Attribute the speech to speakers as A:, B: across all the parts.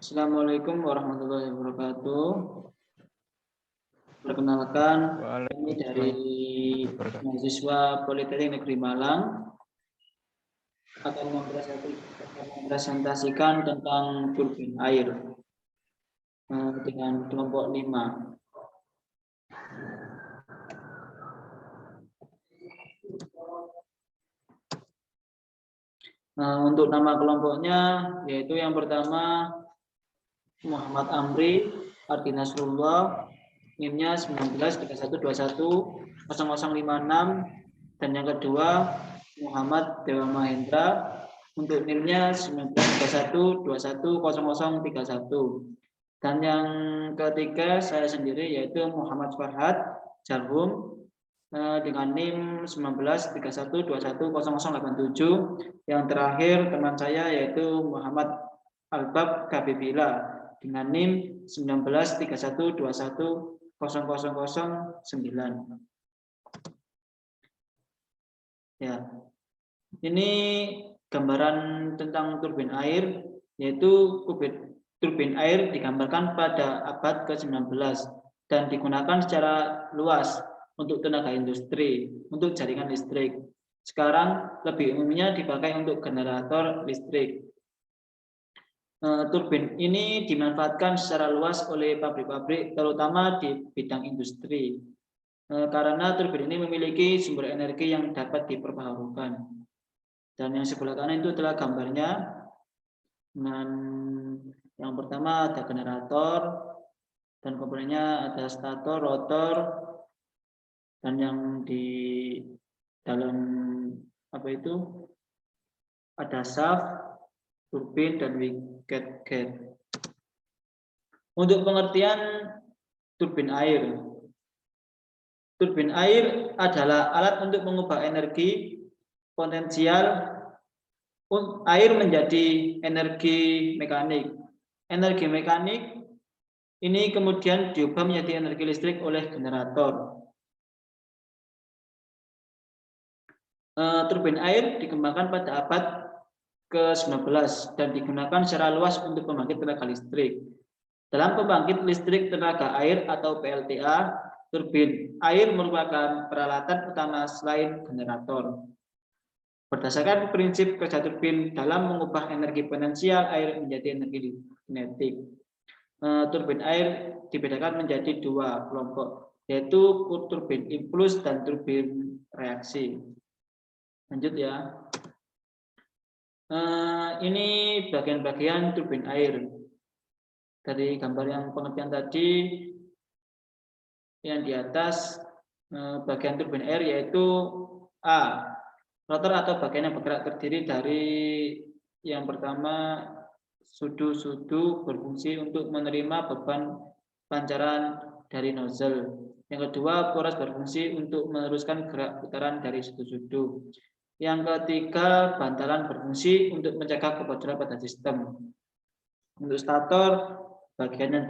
A: Assalamualaikum warahmatullahi wabarakatuh. Perkenalkan, kami dari mahasiswa Politeknik Negeri Malang akan mempresentasikan tentang turbin air dengan kelompok 5. Untuk nama kelompoknya yaitu yang pertama Muhammad Amri Ardi Nasrullah, NIM-nya 1931210056, dan yang kedua Muhammad Dewa Mahendra untuk NIM-nya 1921210031, dan yang ketiga saya sendiri yaitu Muhammad Farhad Jarhum dengan NIM 1931210087. Yang terakhir teman saya yaitu Muhammad Albab Kabibila dengan NIM 1931210009. Ya, ini gambaran tentang turbin air, yaitu turbin air digambarkan pada abad ke-19 dan digunakan secara luas untuk tenaga industri, untuk jaringan listrik. Sekarang lebih umumnya dipakai untuk generator listrik. Turbin ini dimanfaatkan secara luas oleh pabrik-pabrik, terutama di bidang industri, karena turbin ini memiliki sumber energi yang dapat diperbaharukan. Dan yang sebelah kanan itu adalah gambarnya. Dan yang pertama ada generator, dan komponennya ada stator, rotor, dan yang di dalam itu ada shaft, turbin, dan wicket gate. Untuk pengertian turbin air. Turbin air adalah alat untuk mengubah energi potensial air menjadi energi mekanik. Energi mekanik ini kemudian diubah menjadi energi listrik oleh generator. Turbin air dikembangkan pada abad ke-19 dan digunakan secara luas untuk pembangkit tenaga listrik. Dalam pembangkit listrik tenaga air atau PLTA, turbin air merupakan peralatan utama selain generator. Berdasarkan prinsip kerja turbin dalam mengubah energi potensial air menjadi energi kinetik, turbin air dibedakan menjadi dua kelompok, yaitu turbin impuls dan turbin reaksi. Lanjut ya. Ini bagian-bagian turbin air. Dari gambar yang pengertian tadi, yang di atas bagian turbin air yaitu A. Rotor atau bagian yang bergerak terdiri dari yang pertama sudu-sudu berfungsi untuk menerima beban pancaran dari nozzle. Yang kedua poros berfungsi untuk meneruskan gerak putaran dari sudu-sudu. Yang ketiga bantalan berfungsi untuk mencegah kebocoran pada sistem. Untuk stator bagian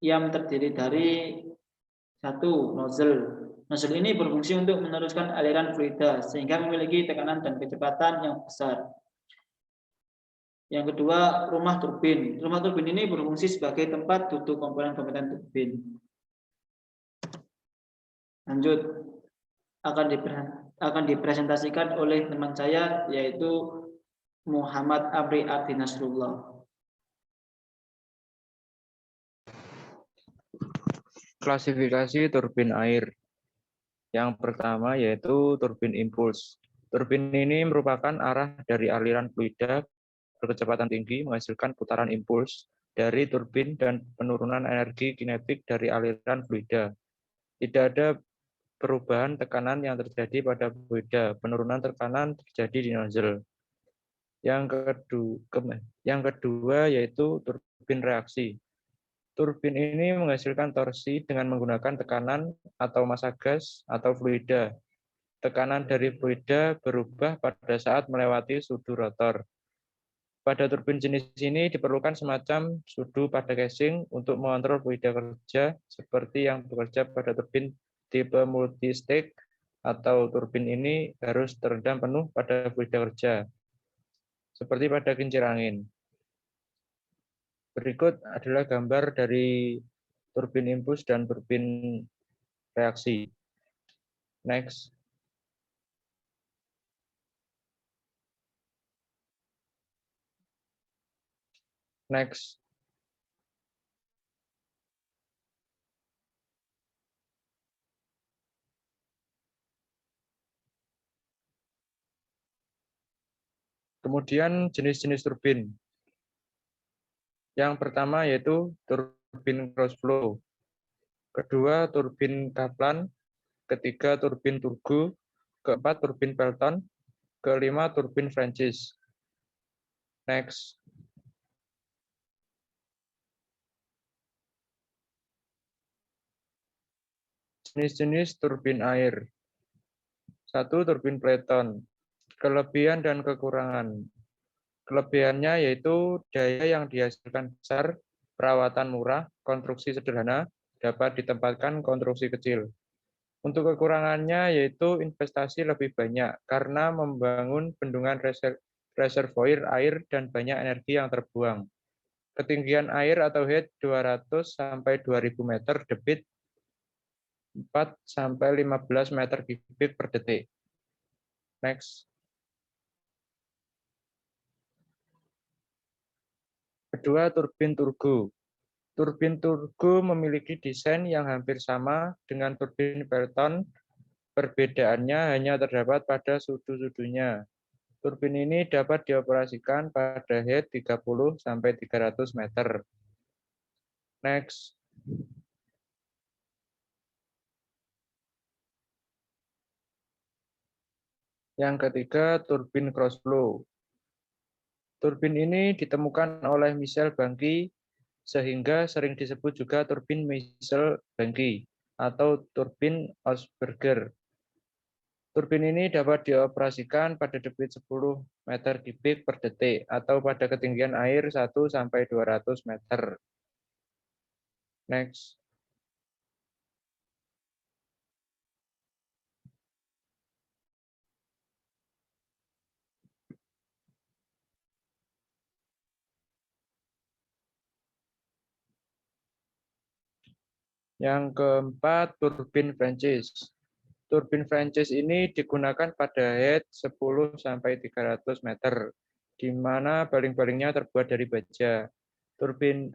A: yang terdiri dari satu nozzle. Nozzle ini berfungsi untuk meneruskan aliran fluida sehingga memiliki tekanan dan kecepatan yang besar. Yang kedua, rumah turbin. Rumah turbin ini berfungsi sebagai tempat duduk komponen-komponen turbin. Lanjut, akan dipresentasikan oleh teman saya yaitu Muhammad Amri Ardi Nasrullah.
B: Klasifikasi turbin air. Yang pertama yaitu turbin impuls. Turbin ini merupakan arah dari aliran fluida berkecepatan tinggi menghasilkan putaran impuls dari turbin dan penurunan energi kinetik dari aliran fluida. Tidak ada perubahan tekanan yang terjadi pada fluida, penurunan tekanan terjadi di nozzle. Yang kedua yaitu turbin reaksi. Turbin ini menghasilkan torsi dengan menggunakan tekanan atau massa gas atau fluida. Tekanan dari fluida berubah pada saat melewati sudu rotor. Pada turbin jenis ini diperlukan semacam sudu pada casing untuk mengontrol fluida kerja seperti yang bekerja pada turbin tipe multi-stage, atau turbin ini harus terendam penuh pada fluida kerja seperti pada kincir angin. Berikut adalah gambar dari turbin impuls dan turbin reaksi. Next. Next. Kemudian jenis-jenis turbin. Yang pertama yaitu turbin cross flow. Kedua, turbin Kaplan. Ketiga, turbin Turgo. Keempat, turbin Pelton. Kelima, turbin Francis. Next. Jenis-jenis turbin air. 1. Turbin Platon. Kelebihan dan kekurangan. Kelebihannya yaitu daya yang dihasilkan besar, perawatan murah, konstruksi sederhana, dapat ditempatkan konstruksi kecil. Untuk kekurangannya yaitu investasi lebih banyak karena membangun bendungan reservoir air dan banyak energi yang terbuang. Ketinggian air atau head 200 sampai 2000 meter, debit 4 sampai 15 meter kubik per detik. Next. Kedua, turbin turgo. Turbin turgo memiliki desain yang hampir sama dengan turbin Pelton. Perbedaannya hanya terdapat pada sudu-sudunya. Turbin ini dapat dioperasikan pada head 30 sampai 300 meter. Next. Yang ketiga, turbin cross flow. Turbin ini ditemukan oleh Michel Banki sehingga sering disebut juga turbin Michel Banki atau turbin Augsburger. Turbin ini dapat dioperasikan pada debit 10 meter kubik per detik atau pada ketinggian air 1 sampai 200 meter. Next. Yang keempat, turbin Francis. Turbin Francis ini digunakan pada head 10 sampai 300 meter, di mana baling-balingnya terbuat dari baja. Turbin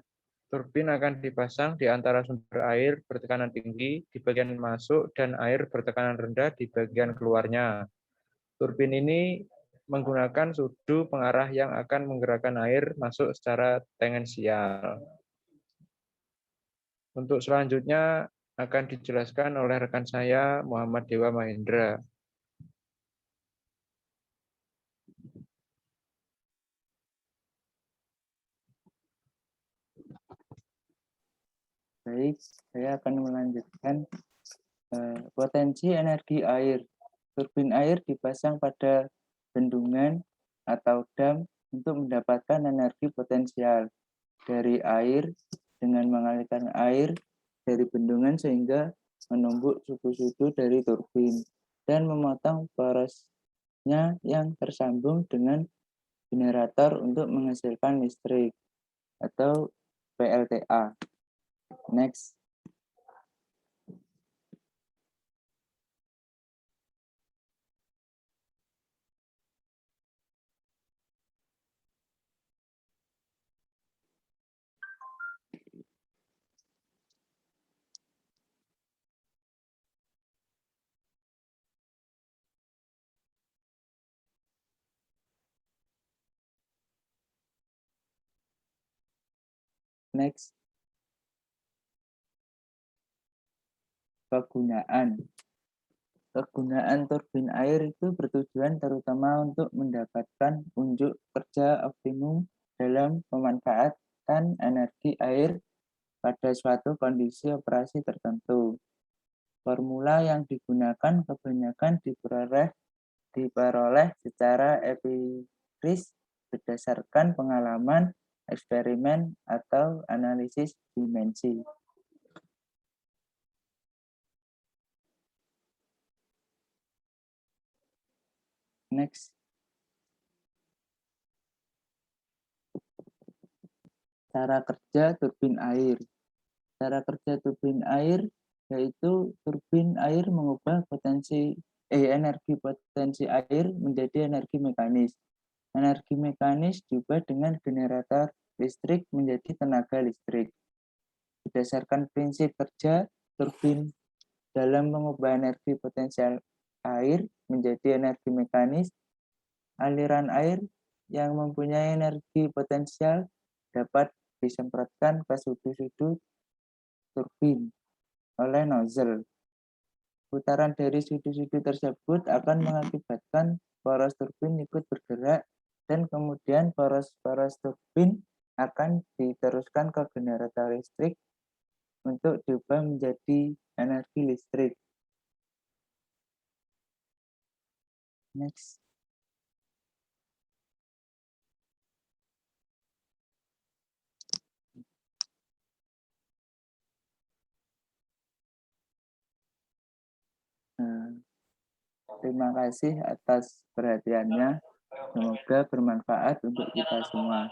B: akan dipasang di antara sumber air bertekanan tinggi di bagian masuk dan air bertekanan rendah di bagian keluarnya. Turbin ini menggunakan sudu pengarah yang akan menggerakkan air masuk secara tangensial. Untuk selanjutnya akan dijelaskan oleh rekan saya, Muhammad Dewa Mahendra.
C: Baik, saya akan melanjutkan potensi energi air. Turbin air dipasang pada bendungan atau dam untuk mendapatkan energi potensial dari air dengan mengalirkan air dari bendungan sehingga menumbuk sudu-sudu dari turbin dan memotong porosnya yang tersambung dengan generator untuk menghasilkan listrik atau PLTA. Next. Next. Kegunaan turbin air itu bertujuan terutama untuk mendapatkan unjuk kerja optimum dalam pemanfaatan energi air pada suatu kondisi operasi tertentu. Formula yang digunakan kebanyakan diperoleh secara empiris berdasarkan pengalaman, eksperimen, atau analisis dimensi. Next. Cara kerja turbin air. Cara kerja turbin air yaitu turbin air mengubah energi potensi air menjadi energi mekanis. Energi mekanis diubah dengan generator listrik menjadi tenaga listrik. Berdasarkan prinsip kerja turbin dalam mengubah energi potensial air menjadi energi mekanis, aliran air yang mempunyai energi potensial dapat disemprotkan ke sudut-sudut turbin oleh nozzle. Putaran dari sudut-sudut tersebut akan mengakibatkan poros turbin ikut bergerak dan kemudian poros-poros turbin akan diteruskan ke generator listrik untuk diubah menjadi energi listrik. Next. Terima kasih atas perhatiannya. Semoga bermanfaat untuk kita semua.